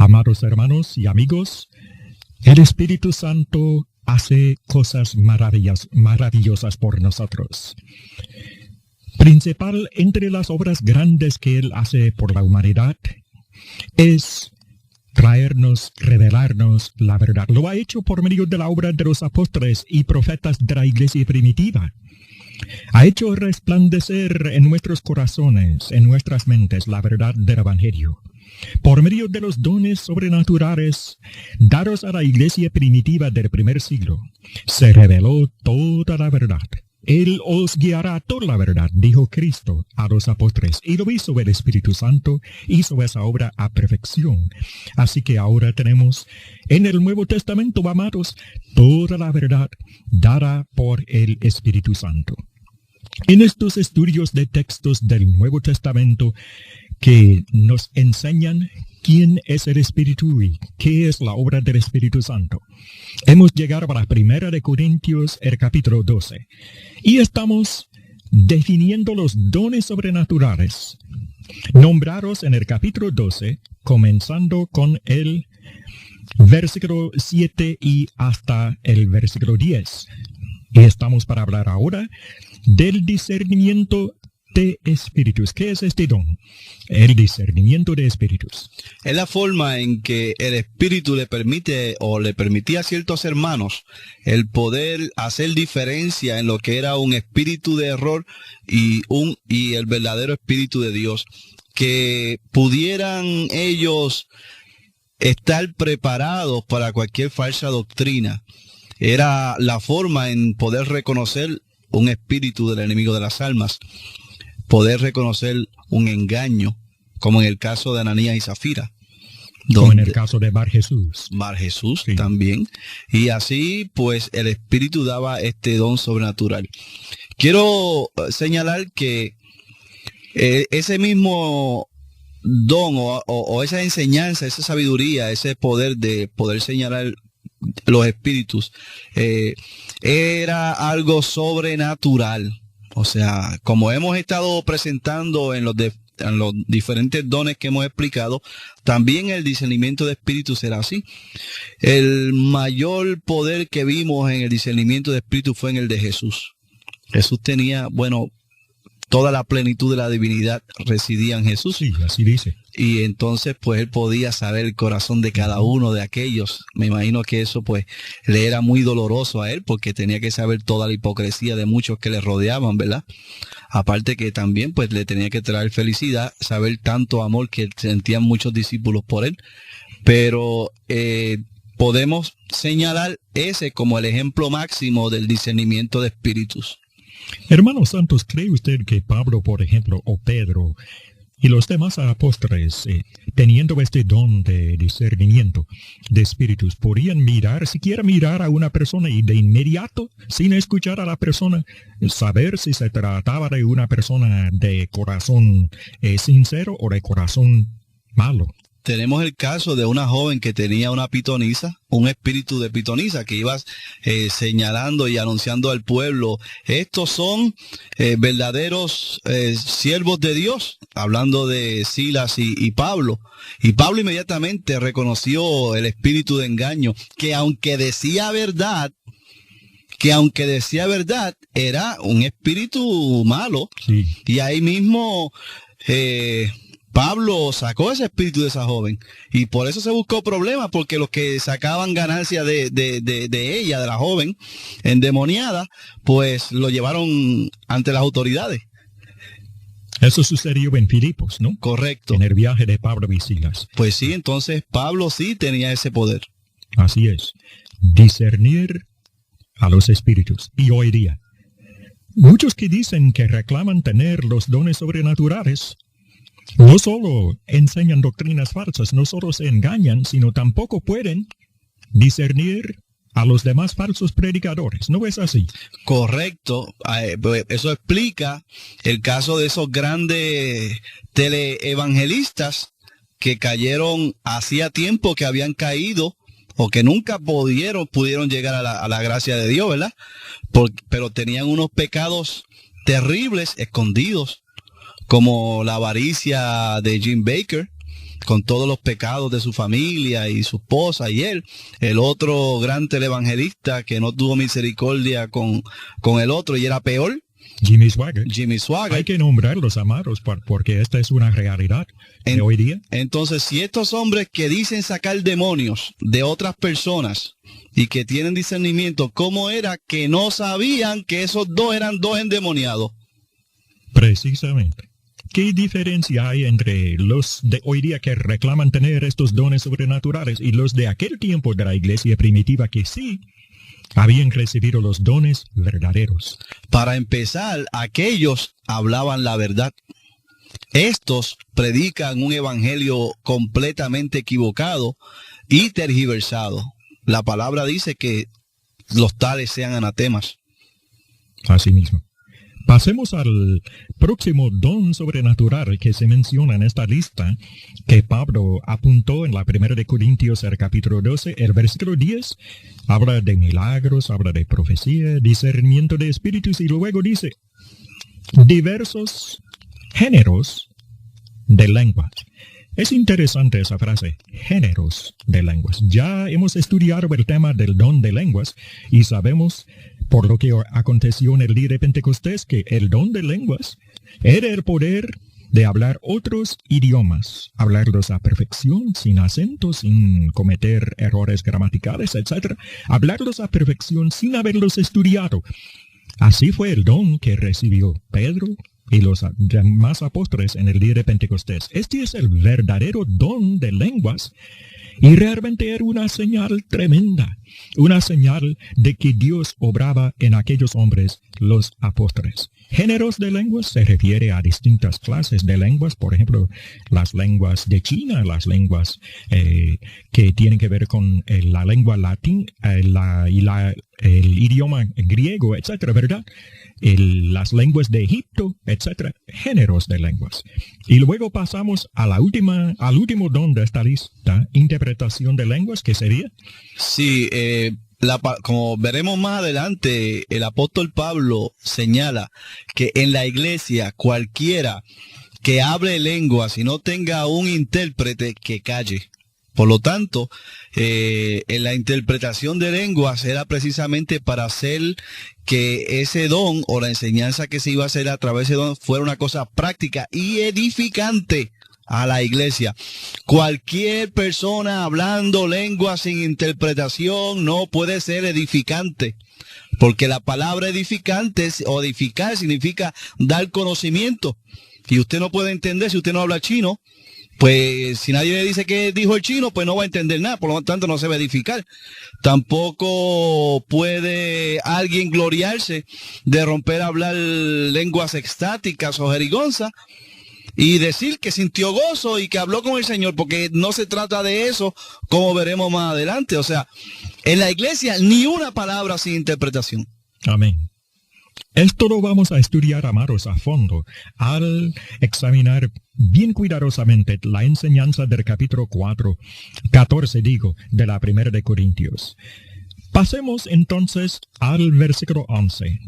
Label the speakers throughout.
Speaker 1: Amados hermanos y amigos, el Espíritu Santo hace cosas maravillosas por nosotros. Principal entre las obras grandes que Él hace por la humanidad es traernos, revelarnos la verdad. Lo ha hecho por medio de la obra de los apóstoles y profetas de la iglesia primitiva. Ha hecho resplandecer en nuestros corazones, en nuestras mentes, la verdad del Evangelio. Por medio de los dones sobrenaturales dados a la iglesia primitiva del primer siglo, se reveló toda la verdad. Él os guiará a toda la verdad, dijo Cristo a los apóstoles, y lo hizo el Espíritu Santo, hizo esa obra a perfección. Así que ahora tenemos en el Nuevo Testamento, amados, toda la verdad dada por el Espíritu Santo. En estos estudios de textos del Nuevo Testamento que nos enseñan quién es el Espíritu y qué es la obra del Espíritu Santo, hemos llegado a la primera de Corintios, el capítulo 12, y estamos definiendo los dones sobrenaturales, nombrados en el capítulo 12, comenzando con el versículo 7 y hasta el versículo 10. Y estamos para hablar ahora del discernimiento de espíritus. ¿Qué es este don? El discernimiento de espíritus.
Speaker 2: Es la forma en que el Espíritu le permite o le permitía a ciertos hermanos el poder hacer diferencia en lo que era un espíritu de error y el verdadero Espíritu de Dios. Que pudieran ellos estar preparados para cualquier falsa doctrina. Era la forma en poder reconocer un espíritu del enemigo de las almas. Poder reconocer un engaño, como en el caso de Ananías y Zafira.
Speaker 1: Como en el caso de Bar Jesús.
Speaker 2: Bar Jesús
Speaker 1: sí.
Speaker 2: También. Y así, pues, el Espíritu daba este don sobrenatural. Quiero señalar que ese mismo don o esa enseñanza, esa sabiduría, ese poder de poder señalar los espíritus, era algo sobrenatural. O sea, como hemos estado presentando en los diferentes dones que hemos explicado, también el discernimiento de espíritus será así. El mayor poder que vimos en el discernimiento de espíritus fue en el de Jesús. Jesús tenía, toda la plenitud de la divinidad residía en Jesús.
Speaker 1: Sí, así dice.
Speaker 2: Y entonces, pues, él podía saber el corazón de cada uno de aquellos. Me imagino que eso, pues, le era muy doloroso a él, porque tenía que saber toda la hipocresía de muchos que le rodeaban, ¿verdad? Aparte que también, pues, le tenía que traer felicidad, saber tanto amor que sentían muchos discípulos por él. Pero podemos señalar ese como el ejemplo máximo del discernimiento de espíritus.
Speaker 1: Hermanos santos, ¿cree usted que Pablo, por ejemplo, o Pedro y los demás apóstoles, teniendo este don de discernimiento de espíritus, podrían siquiera mirar a una persona y de inmediato, sin escuchar a la persona, saber si se trataba de una persona de corazón sincero o de corazón malo?
Speaker 2: Tenemos el caso de una joven que tenía una pitonisa, un espíritu de pitonisa, que iba señalando y anunciando al pueblo, estos son verdaderos siervos de Dios, hablando de Silas y Pablo. Y Pablo inmediatamente reconoció el espíritu de engaño, que aunque decía verdad, era un espíritu malo.
Speaker 1: Sí.
Speaker 2: Y ahí mismo Pablo sacó ese espíritu de esa joven, y por eso se buscó problemas, porque los que sacaban ganancia de ella, de la joven endemoniada, pues lo llevaron ante las autoridades.
Speaker 1: Eso sucedió en Filipos, ¿no?
Speaker 2: Correcto.
Speaker 1: En el viaje de Pablo y Silas.
Speaker 2: Pues sí, entonces Pablo sí tenía ese poder.
Speaker 1: Así es. Discernir a los espíritus. Y hoy día, muchos que dicen que reclaman tener los dones sobrenaturales, no solo enseñan doctrinas falsas, no solo se engañan, sino tampoco pueden discernir a los demás falsos predicadores. ¿No es así?
Speaker 2: Correcto. Eso explica el caso de esos grandes teleevangelistas que cayeron hacía tiempo, que habían caído o que nunca pudieron llegar a la gracia de Dios, ¿verdad? Pero tenían unos pecados terribles escondidos, como la avaricia de Jim Baker, con todos los pecados de su familia y su esposa y él. El otro gran televangelista que no tuvo misericordia con el otro y era peor.
Speaker 1: Jimmy Swaggart.
Speaker 2: Jimmy Swaggart.
Speaker 1: Hay que nombrarlos, amados, porque esta es una realidad de hoy día.
Speaker 2: Entonces, si estos hombres que dicen sacar demonios de otras personas y que tienen discernimiento, ¿cómo era que no sabían que esos dos eran dos endemoniados?
Speaker 1: Precisamente. ¿Qué diferencia hay entre los de hoy día que reclaman tener estos dones sobrenaturales y los de aquel tiempo de la iglesia primitiva que sí habían recibido los dones verdaderos?
Speaker 2: Para empezar, aquellos hablaban la verdad. Estos predican un evangelio completamente equivocado y tergiversado. La palabra dice que los tales sean anatemas.
Speaker 1: Así mismo. Pasemos al próximo don sobrenatural que se menciona en esta lista, que Pablo apuntó en la primera de Corintios, el capítulo 12, el versículo 10, habla de milagros, habla de profecía, discernimiento de espíritus, y luego dice, diversos géneros de lenguas. Es interesante esa frase, géneros de lenguas. Ya hemos estudiado el tema del don de lenguas y sabemos, por lo que aconteció en el día de Pentecostés, que el don de lenguas era el poder de hablar otros idiomas, hablarlos a perfección, sin acento, sin cometer errores gramaticales, etc. Hablarlos a perfección sin haberlos estudiado. Así fue el don que recibió Pedro y los demás apóstoles en el día de Pentecostés. Este es el verdadero don de lenguas y realmente era una señal tremenda, una señal de que Dios obraba en aquellos hombres, los apóstoles. Géneros de lenguas se refiere a distintas clases de lenguas, por ejemplo, las lenguas de China, las lenguas que tienen que ver con la lengua latín el idioma griego, etcétera, ¿verdad? Las lenguas de Egipto, etcétera, géneros de lenguas. Y luego pasamos a al último don de esta lista, interpretación de lenguas, ¿qué sería?
Speaker 2: Sí, como veremos más adelante, el apóstol Pablo señala que en la iglesia cualquiera que hable lenguas y no tenga un intérprete, que calle. Por lo tanto, en la interpretación de lenguas era precisamente para hacer que ese don o la enseñanza que se iba a hacer a través de don fuera una cosa práctica y edificante a la iglesia. Cualquier persona hablando lenguas sin interpretación no puede ser edificante, porque la palabra edificante o edificar significa dar conocimiento. Y usted no puede entender si usted no habla chino. Pues si nadie le dice qué dijo el chino, pues no va a entender nada, por lo tanto no se va a edificar. Tampoco puede alguien gloriarse de romper a hablar lenguas extáticas o jerigonzas y decir que sintió gozo y que habló con el Señor, porque no se trata de eso, como veremos más adelante. O sea, en la iglesia ni una palabra sin interpretación.
Speaker 1: Amén. Esto lo vamos a estudiar, amados, a fondo, al examinar bien cuidadosamente la enseñanza del capítulo 14, de la primera de Corintios. Pasemos entonces al versículo 11,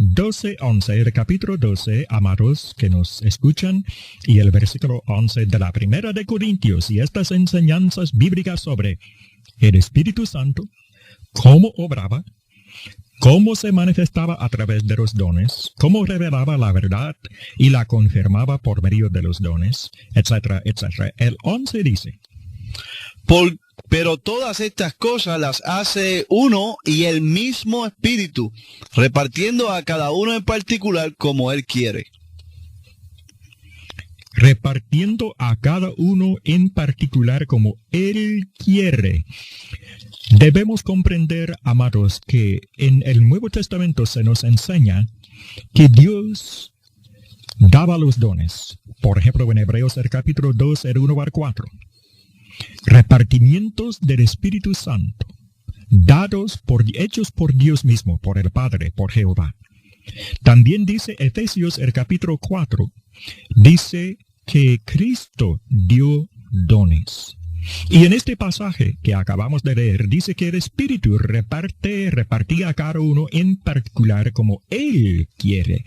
Speaker 1: 11, el capítulo 12, amados que nos escuchan, y el versículo 11 de la primera de Corintios, y estas enseñanzas bíblicas sobre el Espíritu Santo, cómo obraba, cómo se manifestaba a través de los dones, cómo revelaba la verdad y la confirmaba por medio de los dones, etcétera, etcétera. El 11 dice,
Speaker 2: pero todas estas cosas las hace uno y el mismo Espíritu, repartiendo a cada uno en particular como Él quiere.
Speaker 1: Repartiendo a cada uno en particular como Él quiere. Debemos comprender, amados, que en el Nuevo Testamento se nos enseña que Dios daba los dones. Por ejemplo, en Hebreos el capítulo 2, el 1 al 4. Repartimientos del Espíritu Santo, hechos por Dios mismo, por el Padre, por Jehová. También dice Efesios el capítulo 4, dice que Cristo dio dones. Y en este pasaje que acabamos de leer, dice que el Espíritu repartía a cada uno en particular como Él quiere.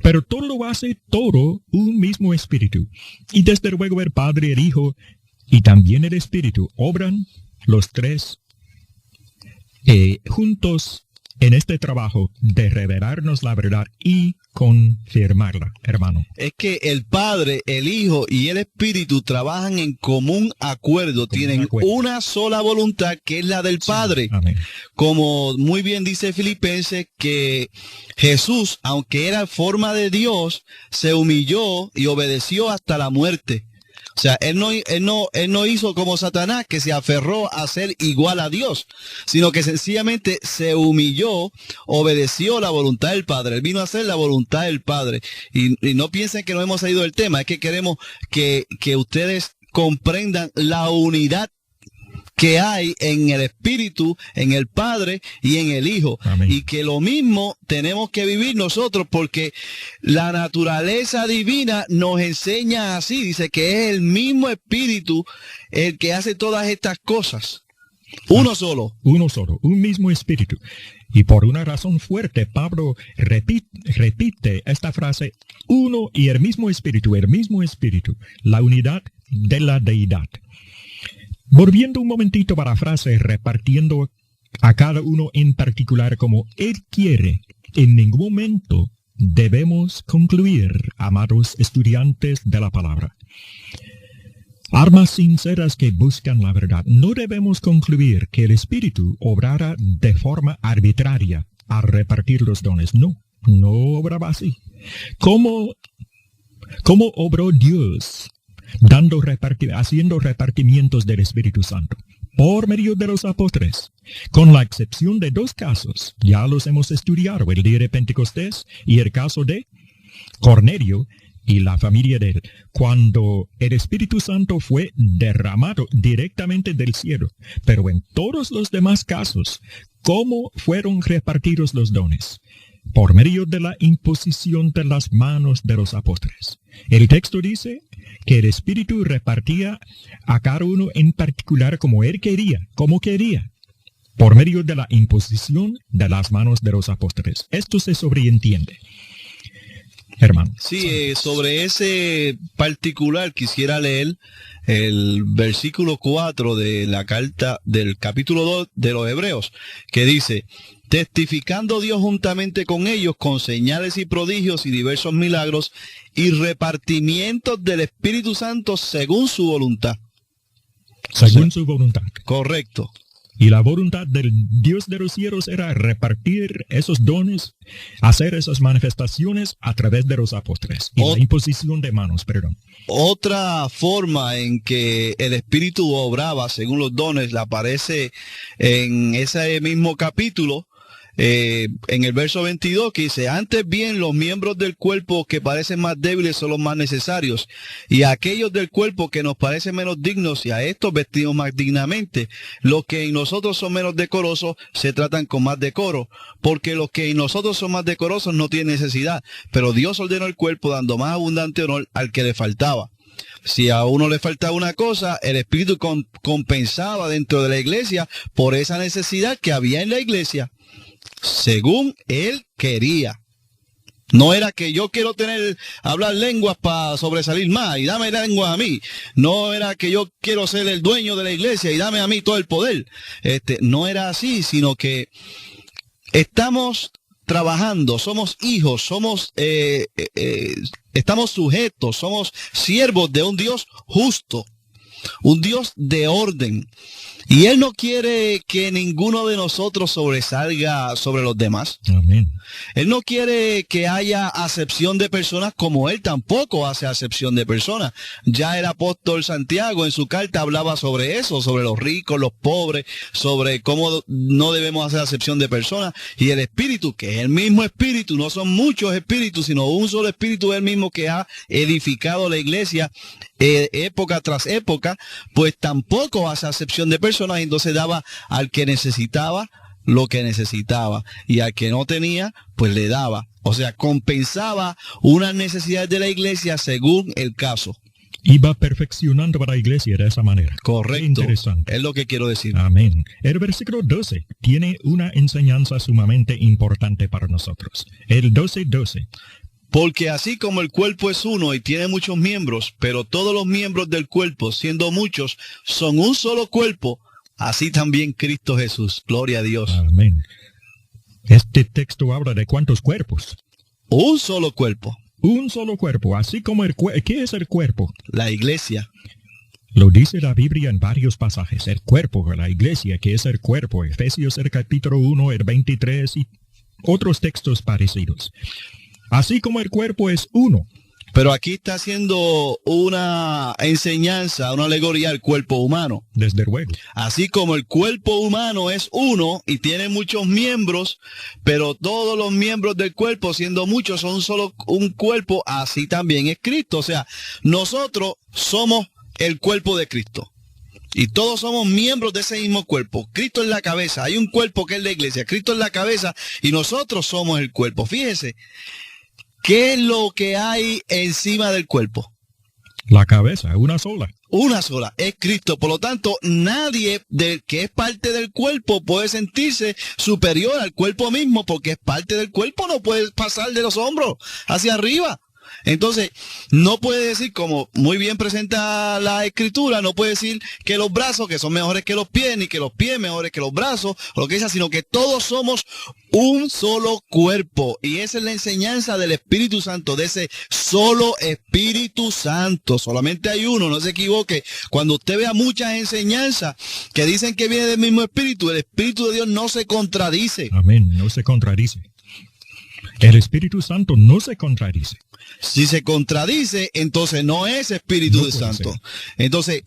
Speaker 1: Pero todo lo hace todo un mismo Espíritu. Y desde luego el Padre, el Hijo, y también el Espíritu obran los tres juntos en este trabajo de revelarnos la verdad y confirmarla, hermano.
Speaker 2: Es que el Padre, el Hijo y el Espíritu trabajan en común acuerdo, tienen una sola voluntad que es la del Padre.
Speaker 1: Amén.
Speaker 2: Como muy bien dice Filipenses, que Jesús, aunque era forma de Dios, se humilló y obedeció hasta la muerte. O sea, él no hizo como Satanás, que se aferró a ser igual a Dios, sino que sencillamente se humilló, obedeció la voluntad del Padre. Él vino a hacer la voluntad del Padre. Y no piensen que no hemos salido del tema, es que queremos que ustedes comprendan la unidad que hay en el Espíritu, en el Padre y en el Hijo.
Speaker 1: Amén.
Speaker 2: Y que lo mismo tenemos que vivir nosotros, porque la naturaleza divina nos enseña así. Dice que es el mismo Espíritu el que hace todas estas cosas. Uno solo,
Speaker 1: un mismo Espíritu. Y por una razón fuerte, Pablo repite esta frase, uno y el mismo Espíritu, la unidad de la deidad. Volviendo un momentito para la frase, repartiendo a cada uno en particular como Él quiere, en ningún momento debemos concluir, amados estudiantes de la palabra. Almas sinceras que buscan la verdad, no debemos concluir que el Espíritu obrara de forma arbitraria al repartir los dones. No obraba así. ¿Cómo obró Dios haciendo repartimientos del Espíritu Santo? Por medio de los apóstoles, con la excepción de dos casos, ya los hemos estudiado, el día de Pentecostés y el caso de Cornelio y la familia de él, cuando el Espíritu Santo fue derramado directamente del cielo. Pero en todos los demás casos, ¿cómo fueron repartidos los dones? Por medio de la imposición de las manos de los apóstoles. El texto dice que el Espíritu repartía a cada uno en particular como él quería, por medio de la imposición de las manos de los apóstoles. Esto se sobreentiende, hermano.
Speaker 2: Sí, sobre ese particular quisiera leer el versículo 4 de la carta del capítulo 2 de los Hebreos, que dice: testificando Dios juntamente con ellos con señales y prodigios y diversos milagros y repartimientos del Espíritu Santo según su voluntad.
Speaker 1: Según su voluntad.
Speaker 2: Correcto.
Speaker 1: Y la voluntad del Dios de los cielos era repartir esos dones, hacer esas manifestaciones a través de los apóstoles. Y la imposición de manos, perdón. Otra
Speaker 2: forma en que el Espíritu obraba según los dones le aparece en ese mismo capítulo, en el verso 22, que dice: antes bien los miembros del cuerpo que parecen más débiles son los más necesarios, y a aquellos del cuerpo que nos parecen menos dignos, y a estos vestimos más dignamente. Los que en nosotros son menos decorosos se tratan con más decoro, porque los que en nosotros son más decorosos no tienen necesidad, pero Dios ordenó el cuerpo dando más abundante honor al que le faltaba. Si a uno le faltaba una cosa, el Espíritu compensaba dentro de la iglesia por esa necesidad que había en la iglesia, según él quería. No era que yo quiero hablar lenguas para sobresalir más y dame lenguas a mí. No era que yo quiero ser el dueño de la iglesia y dame a mí todo el poder. No era así, sino que estamos trabajando, somos hijos, estamos sujetos, somos siervos de un Dios justo, un Dios de orden. Y Él no quiere que ninguno de nosotros sobresalga sobre los demás.
Speaker 1: Amén.
Speaker 2: Él no quiere que haya acepción de personas, como Él tampoco hace acepción de personas. Ya el apóstol Santiago en su carta hablaba sobre eso, sobre los ricos, los pobres, sobre cómo no debemos hacer acepción de personas. Y el Espíritu, que es el mismo Espíritu, no son muchos espíritus, sino un solo Espíritu, es el mismo que ha edificado la iglesia época tras época, pues tampoco hace acepción de personas. Entonces daba al que necesitaba lo que necesitaba, y al que no tenía, pues le daba. O sea, compensaba unas necesidades de la iglesia según el caso.
Speaker 1: Iba perfeccionando a la iglesia de esa manera.
Speaker 2: Correcto.
Speaker 1: Interesante.
Speaker 2: Es lo que quiero decir.
Speaker 1: Amén. El versículo 12 tiene una enseñanza sumamente importante para nosotros. El 12:12.
Speaker 2: Porque así como el cuerpo es uno y tiene muchos miembros, pero todos los miembros del cuerpo, siendo muchos, son un solo cuerpo, así también Cristo Jesús. Gloria a Dios.
Speaker 1: Amén. Este texto habla de cuántos cuerpos.
Speaker 2: Un solo cuerpo.
Speaker 1: Un solo cuerpo, así como el cuerpo. ¿Qué es el cuerpo?
Speaker 2: La iglesia.
Speaker 1: Lo dice la Biblia en varios pasajes. El cuerpo, la iglesia, ¿qué es el cuerpo? Efesios, el capítulo 1, el 23 y otros textos parecidos. Así como el cuerpo es uno.
Speaker 2: Pero aquí está haciendo una enseñanza, una alegoría al cuerpo humano.
Speaker 1: Desde luego.
Speaker 2: Así como el cuerpo humano es uno y tiene muchos miembros, pero todos los miembros del cuerpo, siendo muchos, son solo un cuerpo, así también es Cristo. O sea, nosotros somos el cuerpo de Cristo. Y todos somos miembros de ese mismo cuerpo. Cristo es la cabeza. Hay un cuerpo que es la iglesia. Cristo es la cabeza y nosotros somos el cuerpo. Fíjese, ¿qué es lo que hay encima del cuerpo?
Speaker 1: La cabeza, una sola.
Speaker 2: Una sola, es Cristo. Por lo tanto, nadie que es parte del cuerpo puede sentirse superior al cuerpo mismo, porque es parte del cuerpo, no puede pasar de los hombros hacia arriba. Entonces, no puede decir, como muy bien presenta la Escritura, no puede decir que los brazos que son mejores que los pies, ni que los pies mejores que los brazos, o lo que sea, sino que todos somos un solo cuerpo. Y esa es la enseñanza del Espíritu Santo, de ese solo Espíritu Santo. Solamente hay uno, no se equivoque. Cuando usted vea muchas enseñanzas que dicen que viene del mismo Espíritu, el Espíritu de Dios no se contradice.
Speaker 1: Amén, no se contradice. El Espíritu Santo no se contradice.
Speaker 2: Si se contradice, entonces no es Espíritu Santo. Entonces,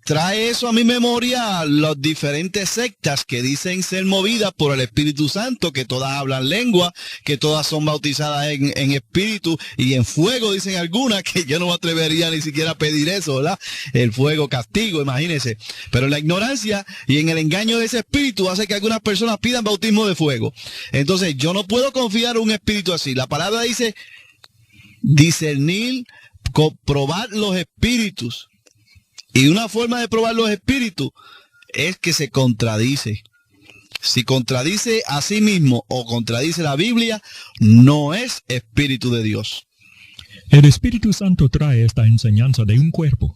Speaker 2: trae eso a mi memoria las diferentes sectas que dicen ser movidas por el Espíritu Santo, que todas hablan lengua, que todas son bautizadas en espíritu y en fuego, dicen algunas, que yo no me atrevería ni siquiera a pedir eso, ¿verdad? El fuego, castigo, imagínense. Pero la ignorancia y en el engaño de ese espíritu hace que algunas personas pidan bautismo de fuego. Entonces, yo no puedo confiar en un espíritu así. La palabra dice discernir, comprobar los espíritus. Y una forma de probar los espíritus es que se contradice. Si contradice a sí mismo o contradice la Biblia, no es Espíritu de Dios.
Speaker 1: El Espíritu Santo trae esta enseñanza de un cuerpo.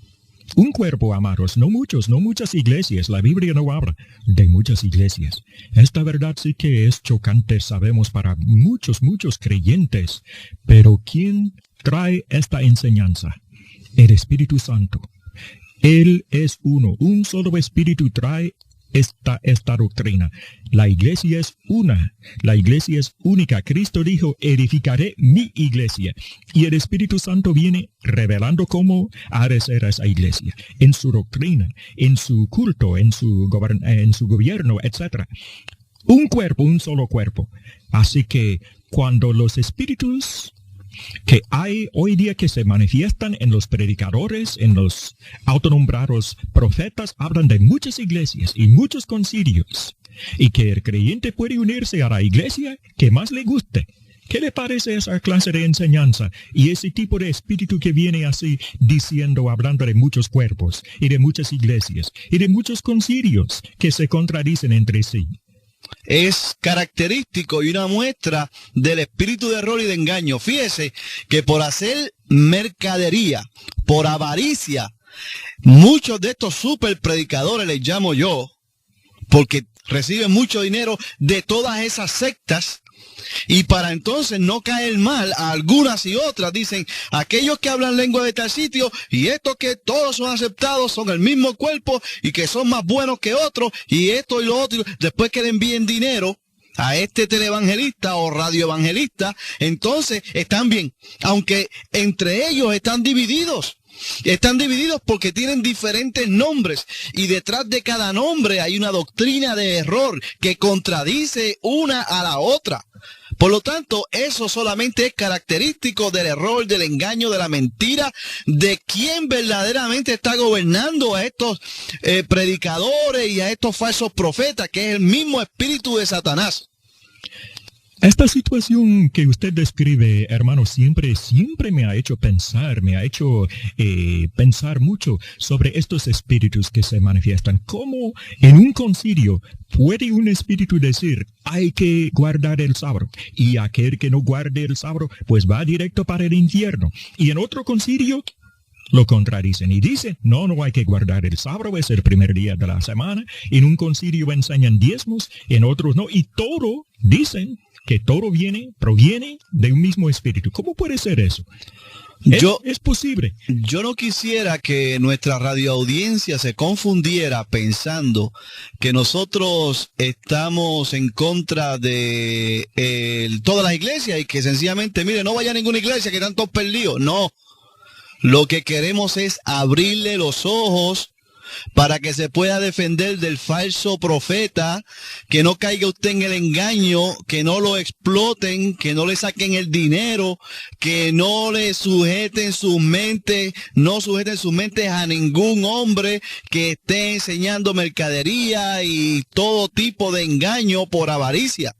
Speaker 1: Un cuerpo, amados, no muchas iglesias. La Biblia no habla de muchas iglesias. Esta verdad sí que es chocante, sabemos, para muchos creyentes. Pero ¿quién trae esta enseñanza? El Espíritu Santo. Él es uno. Un solo Espíritu trae esta doctrina. La iglesia es una. La iglesia es única. Cristo dijo, edificaré mi iglesia. Y el Espíritu Santo viene revelando cómo ha de ser esa iglesia. En su doctrina, en su culto, en su gobierno, etc. Un cuerpo, un solo cuerpo. Así que cuando los espíritus que hay hoy día que se manifiestan en los predicadores, en los autonombrados profetas, hablan de muchas iglesias y muchos concilios, y que el creyente puede unirse a la iglesia que más le guste. ¿Qué le parece esa clase de enseñanza y ese tipo de espíritu que viene así diciendo, hablando de muchos cuerpos y de muchas iglesias y de muchos concilios que se contradicen entre sí?
Speaker 2: Es característico y una muestra del espíritu de error y de engaño. Fíjese que por hacer mercadería, por avaricia, muchos de estos super predicadores, les llamo yo, porque reciben mucho dinero de todas esas sectas, y para entonces no caer mal a algunas y otras, dicen, aquellos que hablan lengua de tal sitio y estos que todos son aceptados son el mismo cuerpo y que son más buenos que otros y esto y lo otro, después que le envíen dinero a este televangelista o radioevangelista, entonces están bien, aunque entre ellos están divididos. Están divididos porque tienen diferentes nombres y detrás de cada nombre hay una doctrina de error que contradice una a la otra. Por lo tanto, eso solamente es característico del error, del engaño, de la mentira, de quién verdaderamente está gobernando a estos predicadores y a estos falsos profetas, que es el mismo espíritu de Satanás.
Speaker 1: Esta situación que usted describe, hermano, siempre me ha hecho pensar, pensar mucho sobre estos espíritus que se manifiestan. ¿Cómo en un concilio puede un espíritu decir, hay que guardar el sábado? Y aquel que no guarde el sábado, pues va directo para el infierno. Y en otro concilio lo contradicen y dicen, no hay que guardar el sábado, es el primer día de la semana. En un concilio enseñan diezmos, en otros no. Y todo dicen que todo proviene de un mismo espíritu. ¿Cómo puede ser eso? Es posible.
Speaker 2: Yo no quisiera que nuestra radioaudiencia se confundiera pensando que nosotros estamos en contra de todas las iglesias y que sencillamente, mire, no vaya a ninguna iglesia que están todos perdidos. No. Lo que queremos es abrirle los ojos para que se pueda defender del falso profeta, que no caiga usted en el engaño, que no lo exploten, que no le saquen el dinero, que no le sujeten sus mentes, a ningún hombre que esté enseñando mercadería y todo tipo de engaño por avaricia.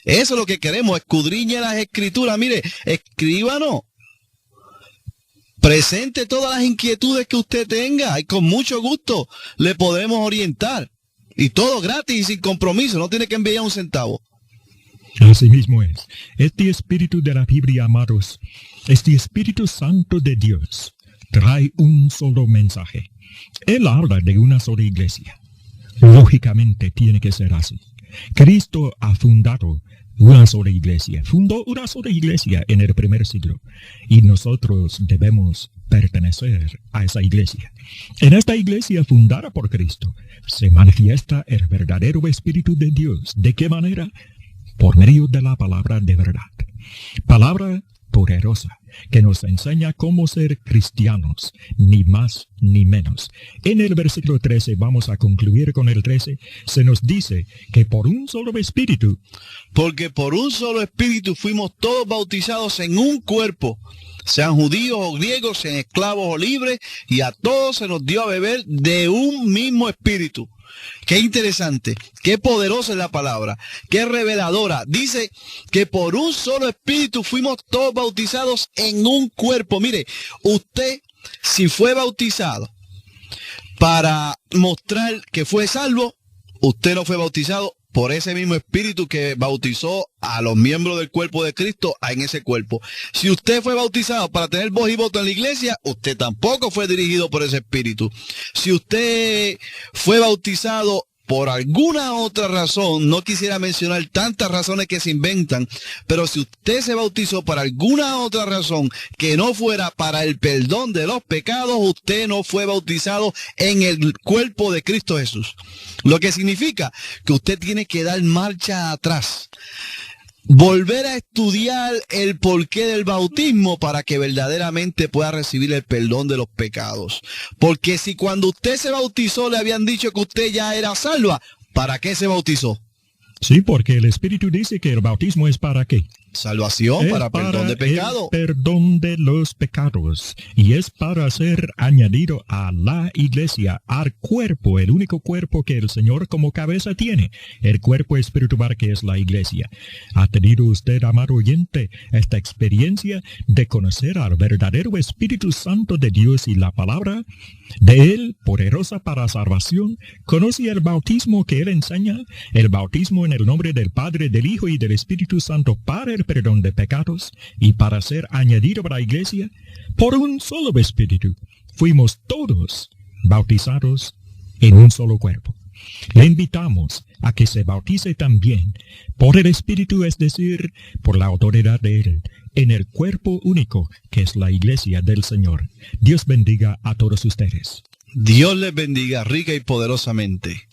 Speaker 2: Eso es lo que queremos, escudriñe las escrituras. Mire, escríbanos. Presente todas las inquietudes que usted tenga y con mucho gusto le podremos orientar. Y todo gratis y sin compromiso, no tiene que enviar un centavo.
Speaker 1: Así mismo es. Este espíritu de la Biblia, amados, este Espíritu Santo de Dios, trae un solo mensaje. Él habla de una sola iglesia. Lógicamente tiene que ser así. Cristo ha fundado una sola iglesia. Fundó una sola iglesia en el primer siglo. Y nosotros debemos pertenecer a esa iglesia. En esta iglesia fundada por Cristo se manifiesta el verdadero Espíritu de Dios. ¿De qué manera? Por medio de la palabra de verdad. Palabra poderosa que nos enseña cómo ser cristianos, ni más ni menos. En el versículo 13, vamos a concluir con el 13, se nos dice que por un solo espíritu,
Speaker 2: porque por un solo espíritu fuimos todos bautizados en un cuerpo, sean judíos o griegos, sean esclavos o libres, y a todos se nos dio a beber de un mismo espíritu. Qué interesante, qué poderosa es la palabra, qué reveladora. Dice que por un solo espíritu fuimos todos bautizados en un cuerpo. Mire, usted, si fue bautizado para mostrar que fue salvo, usted no fue bautizado por ese mismo espíritu que bautizó a los miembros del cuerpo de Cristo en ese cuerpo. Si usted fue bautizado para tener voz y voto en la iglesia, usted tampoco fue dirigido por ese espíritu. Si usted fue bautizado por alguna otra razón, no quisiera mencionar tantas razones que se inventan, pero si usted se bautizó por alguna otra razón que no fuera para el perdón de los pecados, usted no fue bautizado en el cuerpo de Cristo Jesús. Lo que significa que usted tiene que dar marcha atrás, volver a estudiar el porqué del bautismo para que verdaderamente pueda recibir el perdón de los pecados. Porque si cuando usted se bautizó le habían dicho que usted ya era salva, ¿para qué se bautizó?
Speaker 1: Sí, porque el Espíritu dice que el bautismo es ¿para qué?
Speaker 2: Salvación, para perdón de pecado.
Speaker 1: Perdón de los pecados. Y es para ser añadido a la iglesia, al cuerpo, el único cuerpo que el Señor como cabeza tiene, el cuerpo espiritual que es la iglesia. ¿Ha tenido usted, amado oyente, esta experiencia de conocer al verdadero Espíritu Santo de Dios y la palabra de Él, poderosa para salvación? ¿Conoce el bautismo que Él enseña? El bautismo en el nombre del Padre, del Hijo y del Espíritu Santo para el perdón de pecados y para ser añadido a la iglesia. Por un solo espíritu fuimos todos bautizados en un solo cuerpo. Le invitamos a que se bautice también por el Espíritu, es decir, por la autoridad de Él, en el cuerpo único que es la iglesia del Señor. Dios bendiga a todos ustedes.
Speaker 2: Dios les bendiga rica y poderosamente.